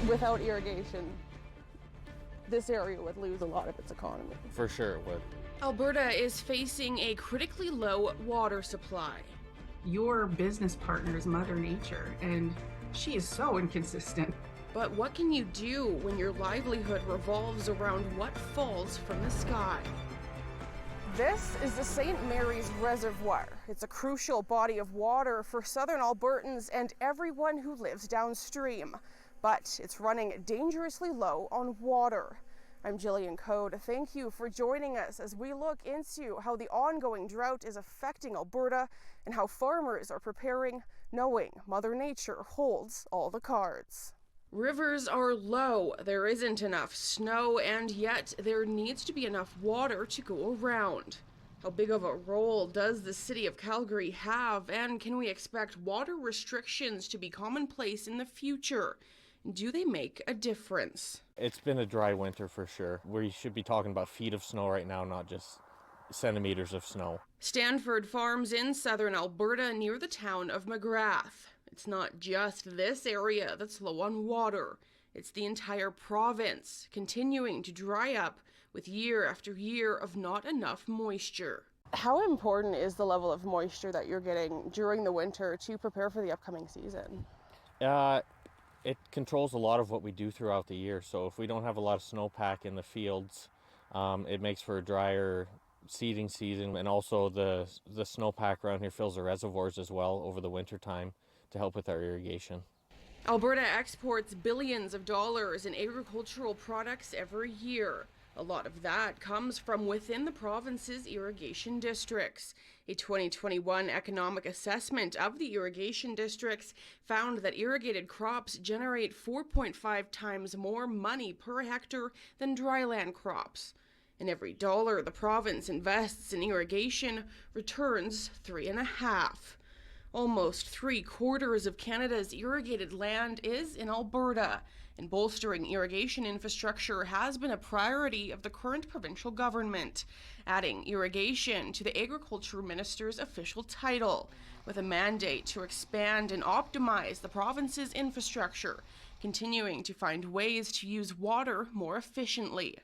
Without irrigation, this area would lose a lot of its economy. For sure it would. Alberta is facing a critically low water supply. Your business partner is Mother Nature, and she is so inconsistent. But what can you do when your livelihood revolves around what falls from the sky? This is the St. Mary's Reservoir. It's a crucial body of water for southern Albertans and everyone who lives downstream. But it's running dangerously low on water. I'm Jillian Code. Thank you for joining us as we look into how the ongoing drought is affecting Alberta and how farmers are preparing, knowing Mother Nature holds all the cards. Rivers are low, there isn't enough snow, and yet there needs to be enough water to go around. How big of a role does the city of Calgary have, and can we expect water restrictions to be commonplace in the future? Do they make a difference? It's been a dry winter for sure. We should be talking about feet of snow right now, not just centimeters of snow. Stanford farms in southern Alberta near the town of McGrath. It's not just this area that's low on water. It's the entire province continuing to dry up with year after year of not enough moisture. How important is the level of moisture that you're getting during the winter to prepare for the upcoming season? It controls a lot of what we do throughout the year. So if we don't have a lot of snowpack in the fields, it makes for a drier seeding season. And also the snowpack around here fills the reservoirs as well over the winter time to help with our irrigation. Alberta exports billions of dollars in agricultural products every year. A lot of that comes from within the province's irrigation districts. A 2021 economic assessment of the irrigation districts found that irrigated crops generate 4.5 times more money per hectare than dryland crops. And every dollar the province invests in irrigation returns 3.5. Almost 3/4 of Canada's irrigated land is in Alberta, and bolstering irrigation infrastructure has been a priority of the current provincial government, adding irrigation to the Agriculture Minister's official title, with a mandate to expand and optimize the province's infrastructure, continuing to find ways to use water more efficiently.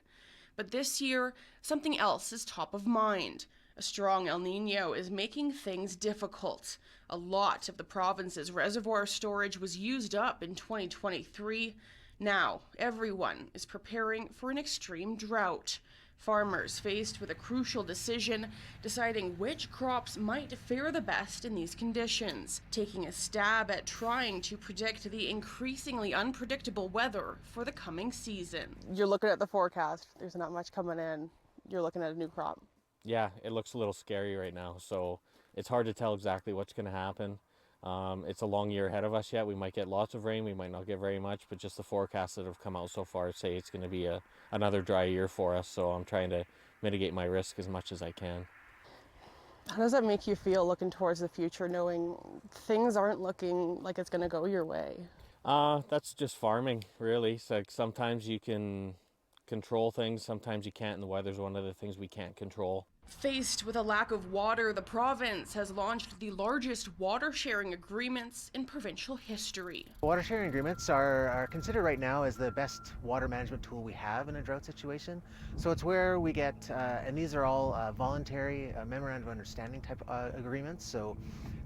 But this year, something else is top of mind. A strong El Niño is making things difficult. A lot of the province's reservoir storage was used up in 2023. Now, everyone is preparing for an extreme drought. Farmers faced with a crucial decision, deciding which crops might fare the best in these conditions, taking a stab at trying to predict the increasingly unpredictable weather for the coming season. You're looking at the forecast. There's not much coming in. You're looking at a new crop. Yeah, it looks a little scary right now, so it's hard to tell exactly what's going to happen. It's a long year ahead of us yet. We might get lots of rain, we might not get very much, but just the forecasts that have come out so far say it's going to be another dry year for us, so I'm trying to mitigate my risk as much as I can. How does that make you feel looking towards the future, knowing things aren't looking like it's going to go your way? That's just farming, really. It's like sometimes you can control things, sometimes you can't, and the weather's one of the things we can't control. Faced with a lack of water, the province has launched the largest water sharing agreements in provincial history. Water sharing agreements are considered right now as the best water management tool we have in a drought situation. So it's where we get, and these are all voluntary memorandum of understanding type agreements. So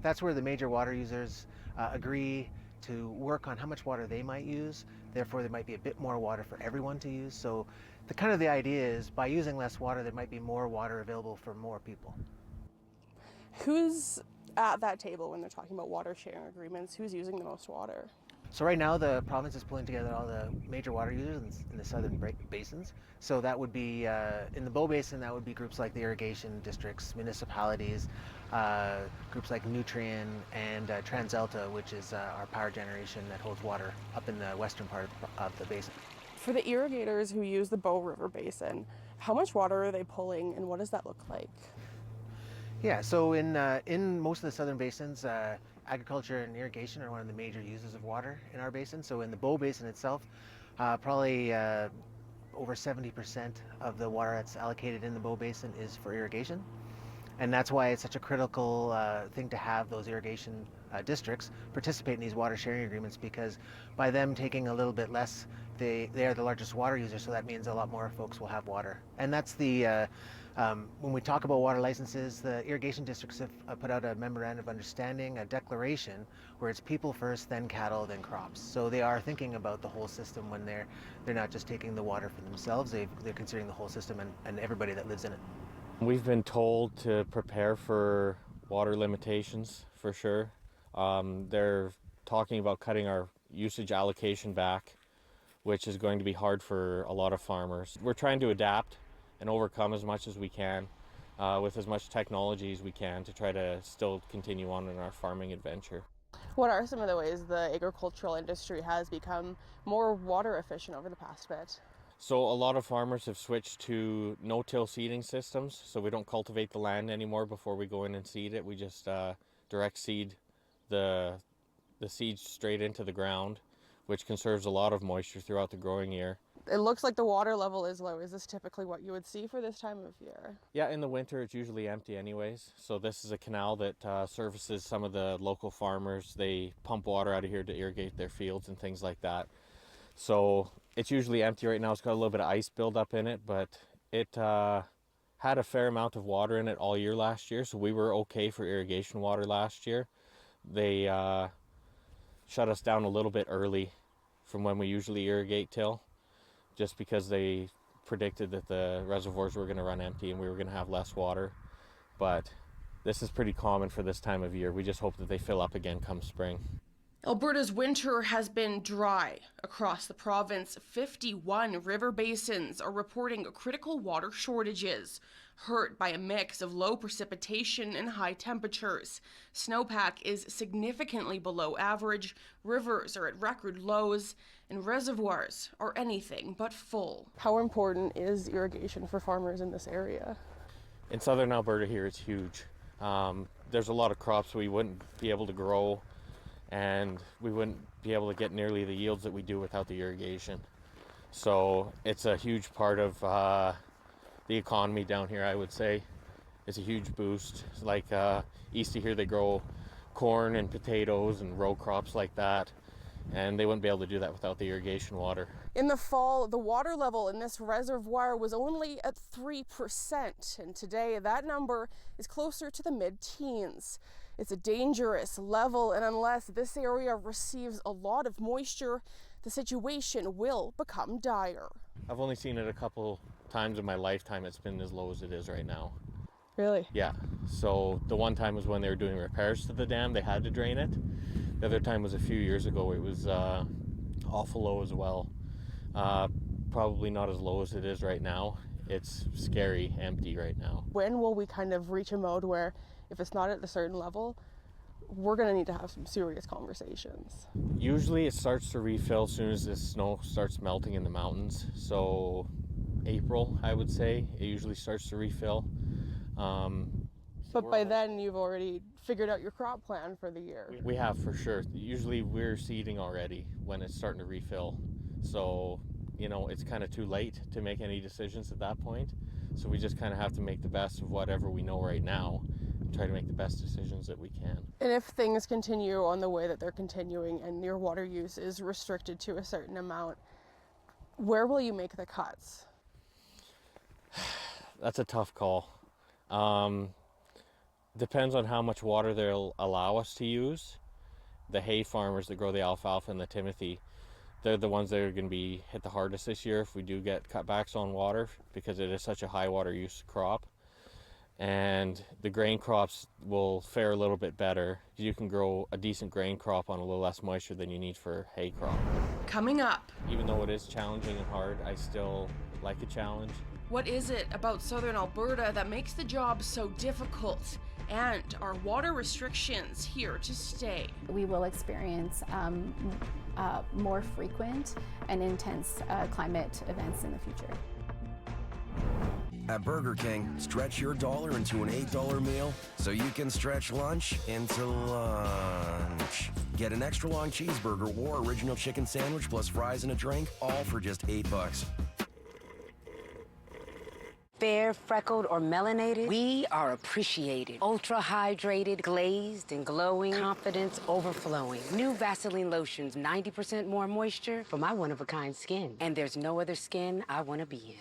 that's where the major water users agree to work on how much water they might use. Therefore, there might be a bit more water for everyone to use. So the idea is by using less water, there might be more water available for more people. Who's at that table when they're talking about water sharing agreements? Who's using the most water? So right now the province is pulling together all the major water users in the southern basins. So that would be, in the Bow Basin, that would be groups like the irrigation districts, municipalities, groups like Nutrien and TransAlta, which is our power generation that holds water up in the western part of the basin. For the irrigators who use the Bow River Basin, how much water are they pulling and what does that look like? Yeah, so in most of the southern basins, agriculture and irrigation are one of the major users of water in our basin. So in the Bow Basin itself, probably over 70% of the water that's allocated in the Bow Basin is for irrigation. And that's why it's such a critical thing to have those irrigation districts participate in these water sharing agreements, because by them taking a little bit less, they are the largest water user, so that means a lot more folks will have water. And that's the, when we talk about water licenses, the irrigation districts have put out a memorandum of understanding, a declaration, where it's people first, then cattle, then crops. So they are thinking about the whole system when they're not just taking the water for themselves, they're considering the whole system and everybody that lives in it. We've been told to prepare for water limitations for sure. They're talking about cutting our usage allocation back, which is going to be hard for a lot of farmers. We're trying to adapt and overcome as much as we can with as much technology as we can to try to still continue on in our farming adventure. What are some of the ways the agricultural industry has become more water efficient over the past bit? So a lot of farmers have switched to no-till seeding systems, so we don't cultivate the land anymore before we go in and seed it. We just direct seed the seeds straight into the ground, which conserves a lot of moisture throughout the growing year. It looks like the water level is low. Is this typically what you would see for this time of year? Yeah, in the winter it's usually empty anyways. So this is a canal that services some of the local farmers. They pump water out of here to irrigate their fields and things like that. So it's usually empty right now. It's got a little bit of ice buildup in it, but it had a fair amount of water in it all year last year, so we were okay for irrigation water last year. They shut us down a little bit early from when we usually irrigate till, just because they predicted that the reservoirs were going to run empty and we were going to have less water. But this is pretty common for this time of year. We just hope that they fill up again come spring. Alberta's winter has been dry. Across the province, 51 river basins are reporting critical water shortages, hurt by a mix of low precipitation and high temperatures. Snowpack is significantly below average, rivers are at record lows, and reservoirs are anything but full. How important is irrigation for farmers in this area? In southern Alberta here, it's huge. There's a lot of crops we wouldn't be able to grow, and we wouldn't be able to get nearly the yields that we do without the irrigation. So it's a huge part of the economy down here, I would say. It's a huge boost. Like east of here, they grow corn and potatoes and row crops like that, and they wouldn't be able to do that without the irrigation water. In the fall, the water level in this reservoir was only at 3%, and today that number is closer to the mid-teens. It's a dangerous level, and unless this area receives a lot of moisture, the situation will become dire. I've only seen it a couple times in my lifetime it's been as low as it is right now. Really? Yeah, so the one time was when they were doing repairs to the dam, they had to drain it. The other time was a few years ago. It was awful low as well. Probably not as low as it is right now. It's scary empty right now. When will we kind of reach a mode where if it's not at a certain level, we're going to need to have some serious conversations? Usually it starts to refill as soon as the snow starts melting in the mountains. So April, I would say, it usually starts to refill. But by then you've already figured out your crop plan for the year. We have, for sure. Usually we're seeding already when it's starting to refill. So, you know, it's kind of too late to make any decisions at that point. So we just kind of have to make the best of whatever we know right now and try to make the best decisions that we can. And if things continue on the way that they're continuing and your water use is restricted to a certain amount, where will you make the cuts? That's a tough call. Depends on how much water they'll allow us to use. The hay farmers that grow the alfalfa and the timothy, they're the ones that are going to be hit the hardest this year if we do get cutbacks on water, because it is such a high water use crop. And the grain crops will fare a little bit better. You can grow a decent grain crop on a little less moisture than you need for hay crop. Coming up, Even though it is challenging and hard, I still like a challenge. what is it about southern Alberta that makes the job so difficult? And are water restrictions here to stay? We will experience more frequent and intense climate events in the future. At Burger King, stretch your dollar into an $8 meal so you can stretch lunch into lunch. Get an extra long cheeseburger or original chicken sandwich plus fries and a drink, all for just $8. Fair, freckled, or melanated, we are appreciated. Ultra hydrated, glazed, and glowing. Confidence overflowing. New Vaseline lotions, 90% more moisture for my one-of-a-kind skin. And there's no other skin I want to be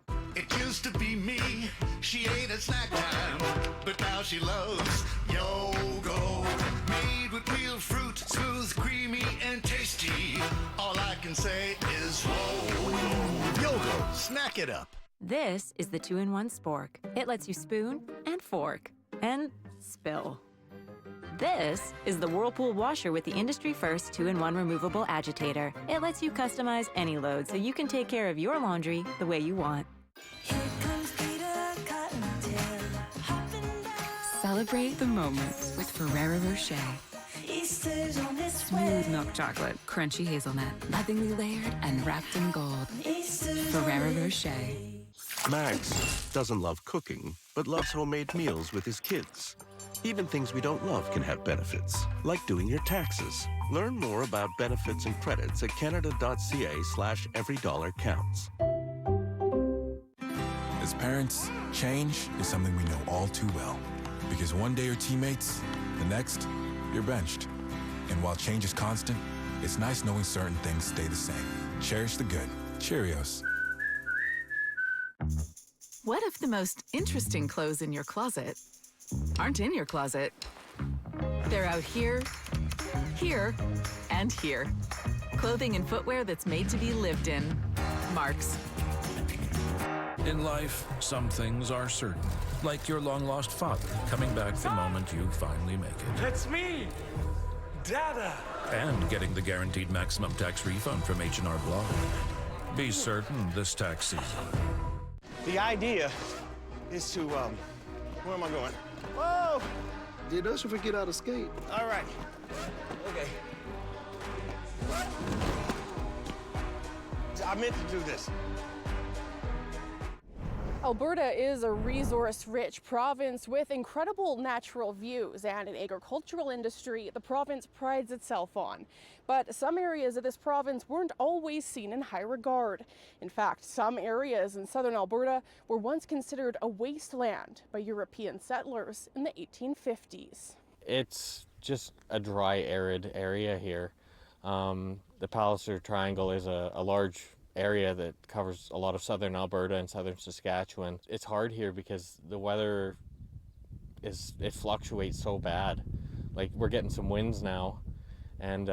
in. It used to be me, she ate at snack time, but now she loves Yogo. Made with real fruit, smooth, creamy, and tasty. All I can say is whoa. Yogo, snack it up. This is the 2-in-1 Spork. It lets you spoon and fork and spill. This is the Whirlpool washer with the industry-first 2-in-1 removable agitator. It lets you customize any load so you can take care of your laundry the way you want. Celebrate the moments with Ferrero Rocher. Smooth milk chocolate, crunchy hazelnut, lovingly layered and wrapped in gold. Ferrero Rocher. Mags doesn't love cooking, but loves homemade meals with his kids. Even things we don't love can have benefits, like doing your taxes. Learn more about benefits and credits at canada.ca/everydollar-counts. As parents, change is something we know all too well. Because one day you're teammates, the next, you're benched. And while change is constant, it's nice knowing certain things stay the same. Cherish the good. Cheerios. What if the most interesting clothes in your closet aren't in your closet? They're out here, here, and here. Clothing and footwear that's made to be lived in. Marks. In life, some things are certain, like your long-lost father coming back the moment you finally make it. That's me, Dada. And getting the guaranteed maximum tax refund from H&R Block. Be certain this tax season. The idea is to, where am I going? Whoa! Dude, don't you forget how to skate. All right. Okay. I meant to do this. Alberta is a resource-rich province with incredible natural views and an agricultural industry the province prides itself on. But some areas of this province weren't always seen in high regard. In fact, some areas in southern Alberta were once considered a wasteland by European settlers in the 1850s. It's just a dry, arid area here. The Palliser Triangle is a large area that covers a lot of southern Alberta and southern Saskatchewan. It's hard here because the weather it fluctuates so bad. Like, we're getting some winds now, and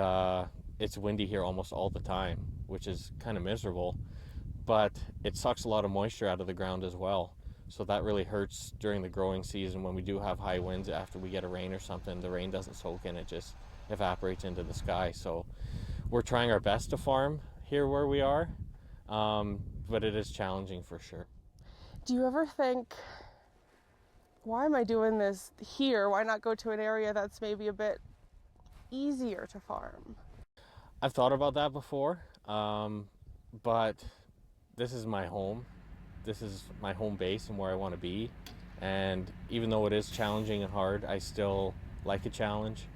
it's windy here almost all the time, which is kind of miserable, but it sucks a lot of moisture out of the ground as well. So that really hurts during the growing season when we do have high winds. After we get a rain or something, the rain doesn't soak in, it just evaporates into the sky. So we're trying our best to farm here where we are, but it is challenging for sure. Do you ever think, why am I doing this here? Why not go to an area that's maybe a bit easier to farm? I've thought about that before, but this is my home. This is my home base and where I want to be. And even though it is challenging and hard, I still like a challenge.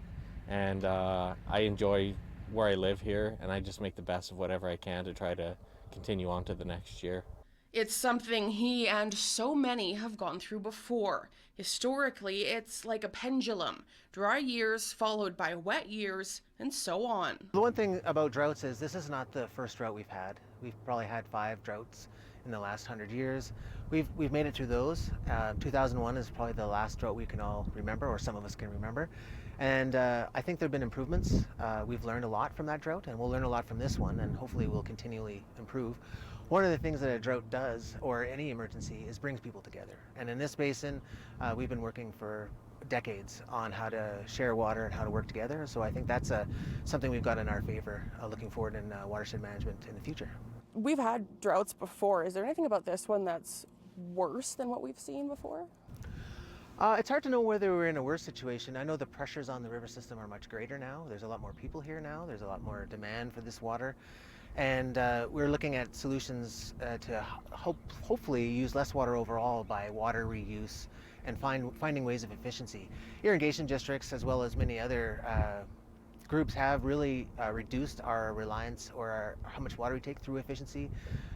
And I enjoy where I live here, and I just make the best of whatever I can to try to continue on to the next year. It's something he and so many have gone through before. Historically, it's like a pendulum. Dry years followed by wet years, and so on. The one thing about droughts is this is not the first drought we've had. We've probably had 5 droughts in the last 100 years. We've made it through those. 2001 is probably the last drought we can all remember, or some of us can remember. And I think there have been improvements. We've learned a lot from that drought, and we'll learn a lot from this one, and hopefully we'll continually improve. One of the things that a drought does, or any emergency, is brings people together. And in this basin, we've been working for decades on how to share water and how to work together. So I think that's something we've got in our favor looking forward in watershed management in the future. We've had droughts before. Is there anything about this one that's worse than what we've seen before? It's hard to know whether we're in a worse situation. I know the pressures on the river system are much greater now. There's a lot more people here now. There's a lot more demand for this water. And we're looking at solutions to hopefully use less water overall by water reuse and finding ways of efficiency. Irrigation districts, as well as many other groups have really reduced our reliance or how much water we take through efficiency.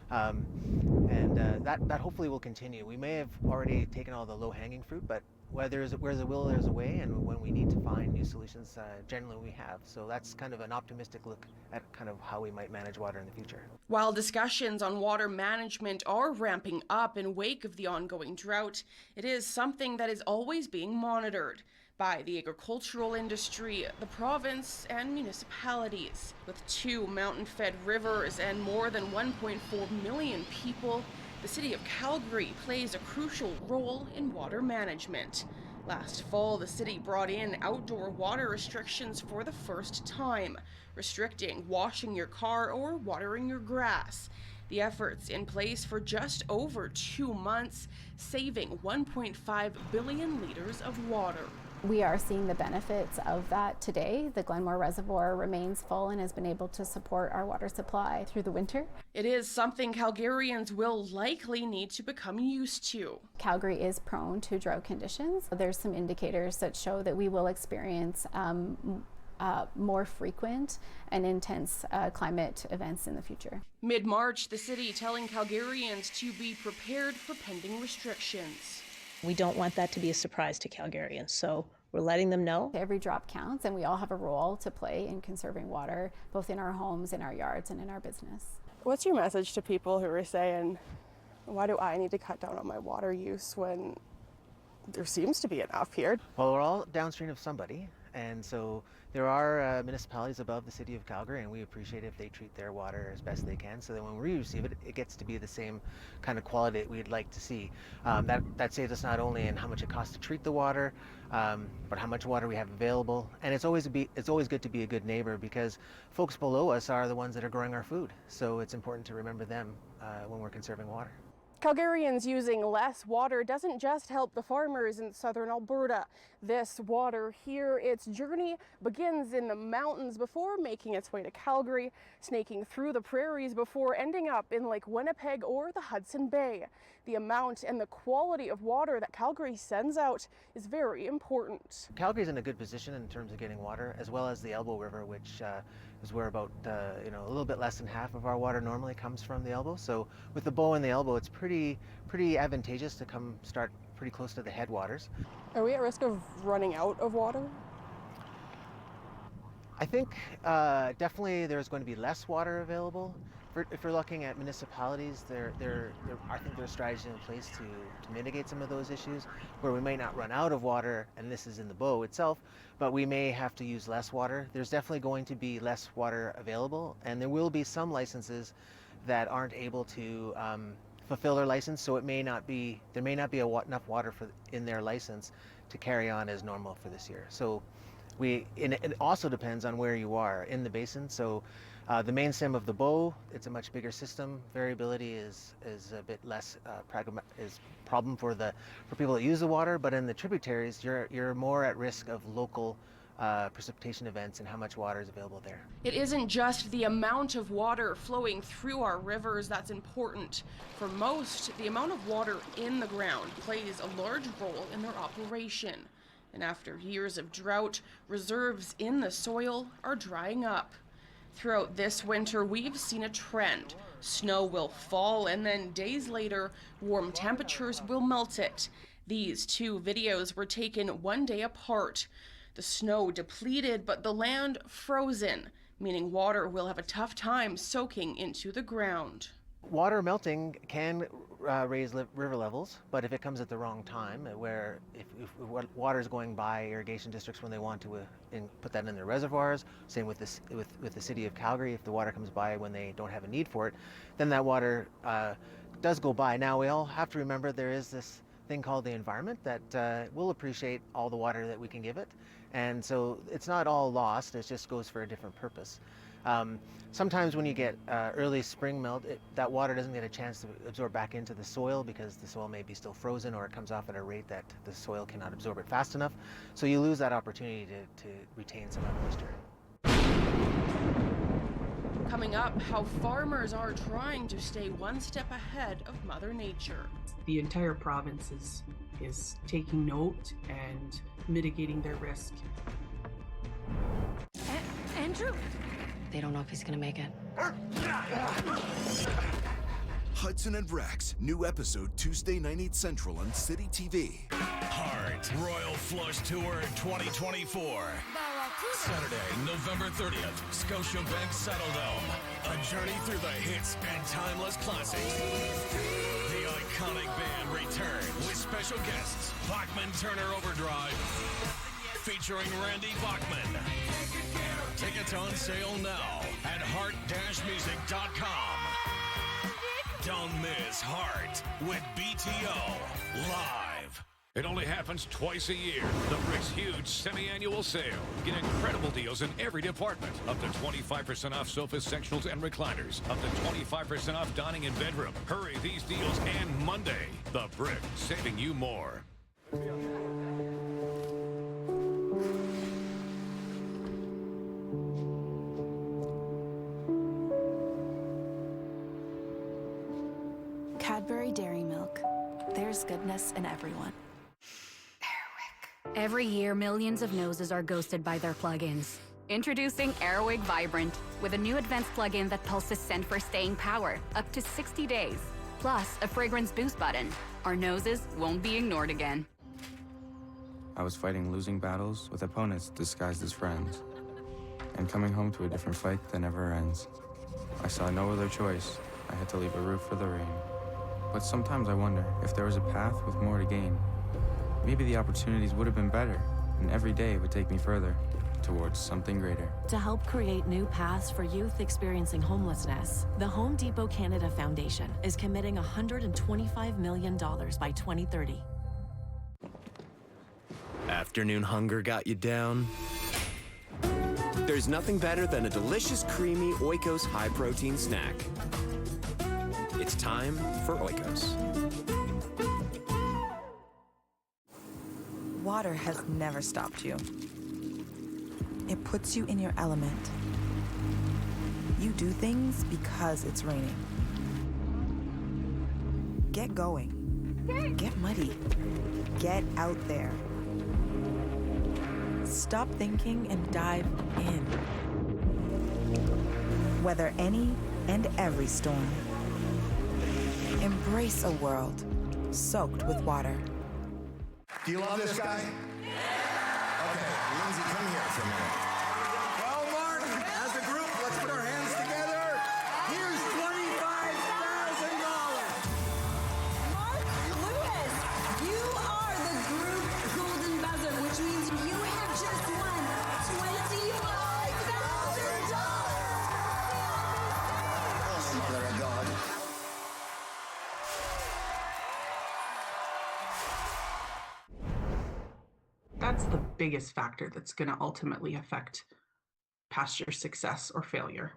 That hopefully will continue. We may have already taken all the low-hanging fruit, but where's a will, there's a way, and when we need to find new solutions, generally we have. So that's kind of an optimistic look at kind of how we might manage water in the future. While discussions on water management are ramping up in wake of the ongoing drought, it is something that is always being monitored by the agricultural industry, the province, and municipalities. With 2 mountain-fed rivers and more than 1.4 million people, the city of Calgary plays a crucial role in water management. Last fall, the city brought in outdoor water restrictions for the first time, restricting washing your car or watering your grass. The efforts in place for just over 2 months, saving 1.5 billion liters of water. We are seeing the benefits of that today. The Glenmore Reservoir remains full and has been able to support our water supply through the winter. It is something Calgarians will likely need to become used to. Calgary is prone to drought conditions. There's some indicators that show that we will experience more frequent and intense climate events in the future. Mid-March, the city telling Calgarians to be prepared for pending restrictions. We don't want that to be a surprise to Calgarians, so we're letting them know. Every drop counts, and we all have a role to play in conserving water, both in our homes, in our yards, and in our business. What's your message to people who are saying, why do I need to cut down on my water use when there seems to be enough here? Well, we're all downstream of somebody, and so there are municipalities above the city of Calgary, and we appreciate if they treat their water as best they can, so that when we receive it, it gets to be the same kind of quality that we'd like to see. That saves us not only in how much it costs to treat the water, but how much water we have available. And it's always good to be a good neighbor, because folks below us are the ones that are growing our food. So it's important to remember them when we're conserving water. Calgarians using less water doesn't just help the farmers in southern Alberta. This water here, its journey begins in the mountains before making its way to Calgary, snaking through the prairies before ending up in Lake Winnipeg or the Hudson Bay. The amount and the quality of water that Calgary sends out is very important. Calgary's in a good position in terms of getting water, as well as the Elbow River, which is where about a little bit less than half of our water normally comes from the Elbow. So with the Bow and the Elbow, it's pretty advantageous to start pretty close to the headwaters. Are we at risk of running out of water? I think definitely there's going to be less water available. If you're looking at municipalities, I think there's strategies in place to mitigate some of those issues, where we might not run out of water, and this is in the Bow itself, but we may have to use less water. There's definitely going to be less water available, and there will be some licenses that aren't able to fulfill their license, so there may not be enough water in their license to carry on as normal for this year. So it also depends on where you are in the basin. So the main stem of the Bow, it's a much bigger system. Variability is a bit less problem for people that use the water, but in the tributaries, you're more at risk of local precipitation events and how much water is available there. It isn't just the amount of water flowing through our rivers that's important. For most, the amount of water in the ground plays a large role in their operation. And after years of drought, reserves in the soil are drying up. Throughout this winter, we've seen a trend. Snow will fall, and then days later, warm temperatures will melt it. These 2 videos were taken one day apart. The snow depleted, but the land frozen, meaning water will have a tough time soaking into the ground. Water melting can raise river levels, but if it comes at the wrong time, where if water is going by irrigation districts when they want to put that in their reservoirs, same with the city of Calgary, if the water comes by when they don't have a need for it, then that water does go by. Now we all have to remember there is this thing called the environment that will appreciate all the water that we can give it, and so it's not all lost, it just goes for a different purpose. Sometimes when you get early spring melt, that water doesn't get a chance to absorb back into the soil because the soil may be still frozen, or it comes off at a rate that the soil cannot absorb it fast enough. So you lose that opportunity to retain some of the moisture. Coming up, how farmers are trying to stay one step ahead of Mother Nature. The entire province is taking note and mitigating their risk. danger? They don't know if he's gonna make it. Hudson and Rex, new episode Tuesday night 8 Central on City TV. Heart Royal Flush Tour 2024. Saturday, November 30th, Scotiabank Saddledome. A journey through the hits and timeless classics. The iconic band returns with special guests, Bachman Turner Overdrive, featuring Randy Bachman. Tickets on sale now at heart-music.com. Don't miss Heart with BTO live. It only happens twice a year. The Brick's huge semi-annual sale. Get incredible deals in every department. Up to 25% off sofas, sectionals, and recliners. Up to 25% off dining and bedroom. Hurry, these deals end Monday. The Brick, saving you more. Cadbury Dairy Milk. There's goodness in everyone. Every year, millions of noses are ghosted by their plugins. Introducing Airwick Vibrant, with a new advanced plugin that pulses scent for staying power, up to 60 days. Plus, a fragrance boost button. Our noses won't be ignored again. I was fighting losing battles with opponents disguised as friends, and coming home to a different fight that never ends. I saw no other choice. I had to leave a roof for the rain. But sometimes I wonder if there was a path with more to gain. Maybe the opportunities would have been better, and every day would take me further towards something greater. To help create new paths for youth experiencing homelessness, the Home Depot Canada Foundation is committing $125 million by 2030. Afternoon hunger got you down? There's nothing better than a delicious, creamy Oikos high-protein snack. It's time for Oikos. Water has never stopped you. It puts you in your element. You do things because it's raining. Get going. Get muddy. Get out there. Stop thinking and dive in. Weather any and every storm. Embrace a world soaked with water. Do you love this guy? Yeah! Okay, Lindsay, come here for a minute. Well, Mark, as a group, let's put our hands together. Here's $25,000. Mark Lewis, you are the group golden buzzer, which means you have just won $25,000. Oh, Mother of God. That's the biggest factor that's going to ultimately affect pasture success or failure,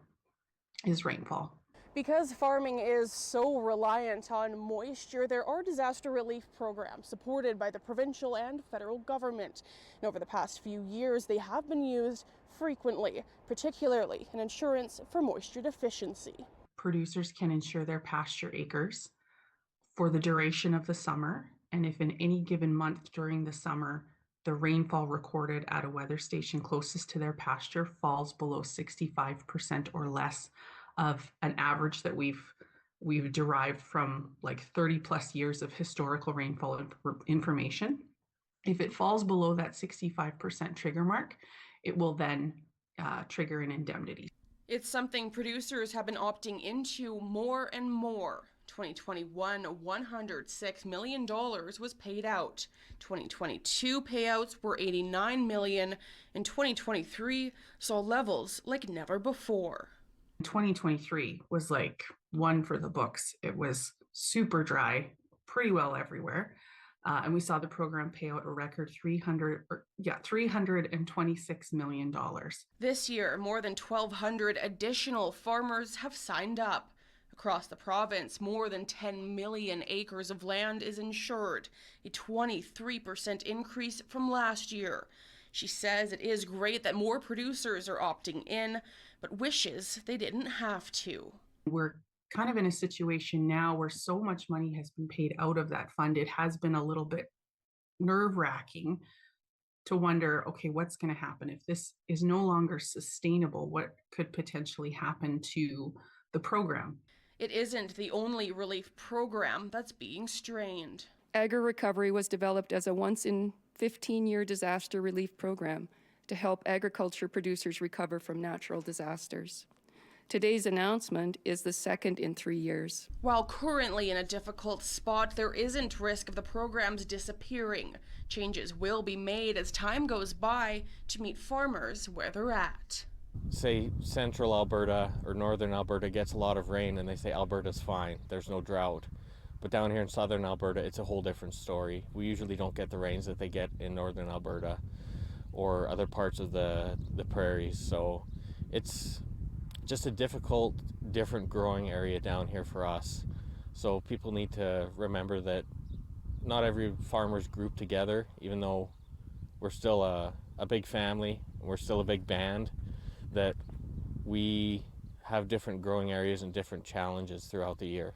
is rainfall. Because farming is so reliant on moisture, there are disaster relief programs supported by the provincial and federal government. And over the past few years, they have been used frequently, particularly in insurance for moisture deficiency. Producers can insure their pasture acres for the duration of the summer, and if in any given month during the summer, the rainfall recorded at a weather station closest to their pasture falls below 65% or less of an average that we've derived from like 30 plus years of historical rainfall information. If it falls below that 65% trigger mark, it will then trigger an indemnity. It's something producers have been opting into more and more. 2021, $106 million was paid out. 2022 payouts were $89 million, and 2023 saw levels like never before. 2023 was like one for the books. It was super dry, pretty well everywhere. And we saw the program pay out a record $326 million. This year, more than 1,200 additional farmers have signed up. Across the province, more than 10 million acres of land is insured, a 23% increase from last year. She says it is great that more producers are opting in, but wishes they didn't have to. We're kind of in a situation now where so much money has been paid out of that fund. It has been a little bit nerve-wracking to wonder, okay, what's going to happen if this is no longer sustainable? What could potentially happen to the program? It isn't the only relief program that's being strained. Agri-recovery was developed as a once-in-15-year disaster relief program to help agriculture producers recover from natural disasters. Today's announcement is the second in 3 years. While currently in a difficult spot, there isn't risk of the programs disappearing. Changes will be made as time goes by to meet farmers where they're at. Say central Alberta or northern Alberta gets a lot of rain and they say Alberta's fine, there's no drought. But down here in southern Alberta, it's a whole different story. We usually don't get the rains that they get in northern Alberta or other parts of the prairies. So it's just a different growing area down here for us. So people need to remember that not every farmer's grouped together, even though we're still a big family, and we're still a big band, that we have different growing areas and different challenges throughout the year.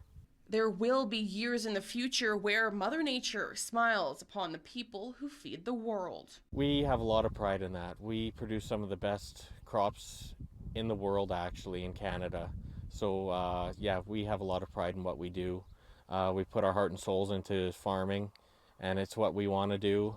There will be years in the future where Mother Nature smiles upon the people who feed the world. We have a lot of pride in that. We produce some of the best crops in the world, actually, in Canada. So yeah, we have a lot of pride in what we do. We put our heart and souls into farming, and it's what we want to do.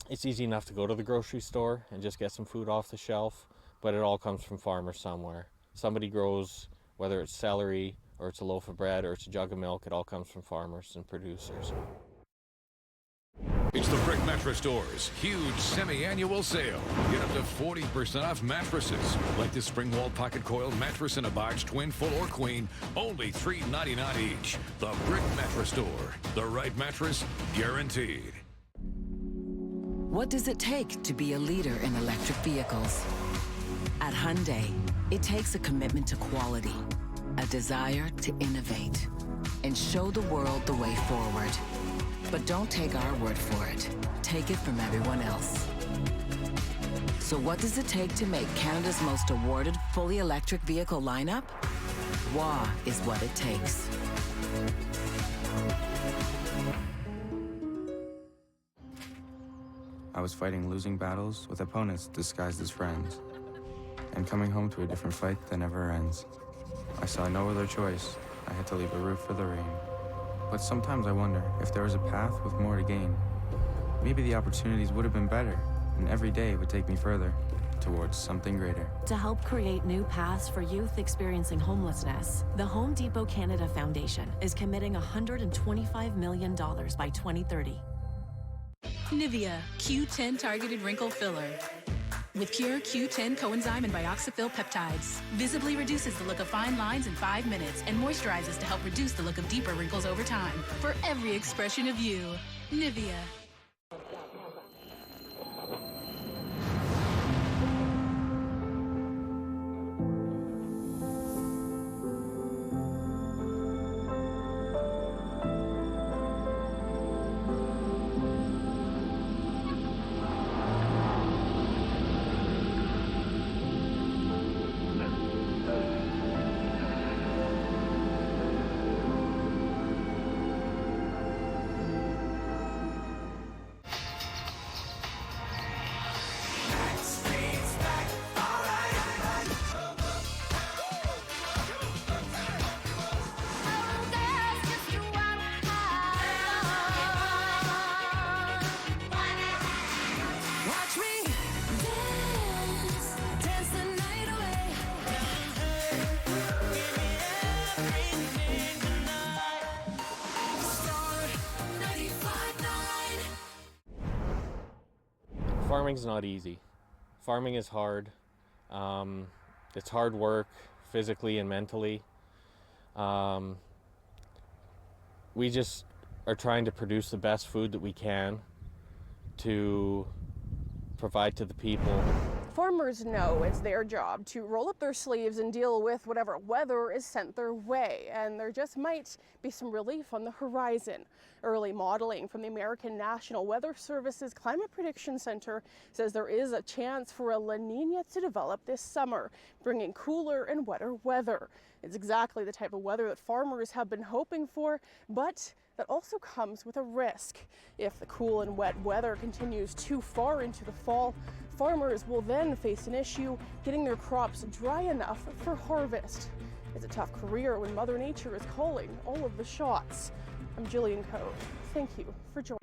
It's easy enough to go to the grocery store and just get some food off the shelf, but it all comes from farmers somewhere. Somebody grows, whether it's celery or it's a loaf of bread or it's a jug of milk, it all comes from farmers and producers. It's the Brick Mattress Store's huge semi-annual sale. Get up to 40% off mattresses, like this Springwall Pocket Coil mattress in a box, twin, full, or queen, only $3.99 each. The Brick Mattress Store, the right mattress guaranteed. What does it take to be a leader in electric vehicles? At Hyundai, it takes a commitment to quality, a desire to innovate, and show the world the way forward. But don't take our word for it. Take it from everyone else. So what does it take to make Canada's most awarded fully electric vehicle lineup? WA is what it takes. I was fighting losing battles with opponents disguised as friends, and coming home to a different fight that never ends. I saw no other choice. I had to leave a roof for the rain. But sometimes I wonder if there was a path with more to gain. Maybe the opportunities would have been better, and every day would take me further towards something greater. To help create new paths for youth experiencing homelessness, the Home Depot Canada Foundation is committing $125 million by 2030. Nivea Q10 Targeted Wrinkle Filler. With Cure Q10 coenzyme and bioxyphil peptides, visibly reduces the look of fine lines in 5 minutes and moisturizes to help reduce the look of deeper wrinkles over time. For every expression of you, Nivea. Farming's not easy. Farming is hard. It's hard work, physically and mentally. We just are trying to produce the best food that we can to provide to the people. Farmers know it's their job to roll up their sleeves and deal with whatever weather is sent their way, and there just might be some relief on the horizon. Early modeling from the American National Weather Service's Climate Prediction Center says there is a chance for a La Nina to develop this summer, bringing cooler and wetter weather. It's exactly the type of weather that farmers have been hoping for, but that also comes with a risk. If the cool and wet weather continues too far into the fall, farmers will then face an issue getting their crops dry enough for harvest. It's a tough career when Mother Nature is calling all of the shots. I'm Jillian Code. Thank you for joining.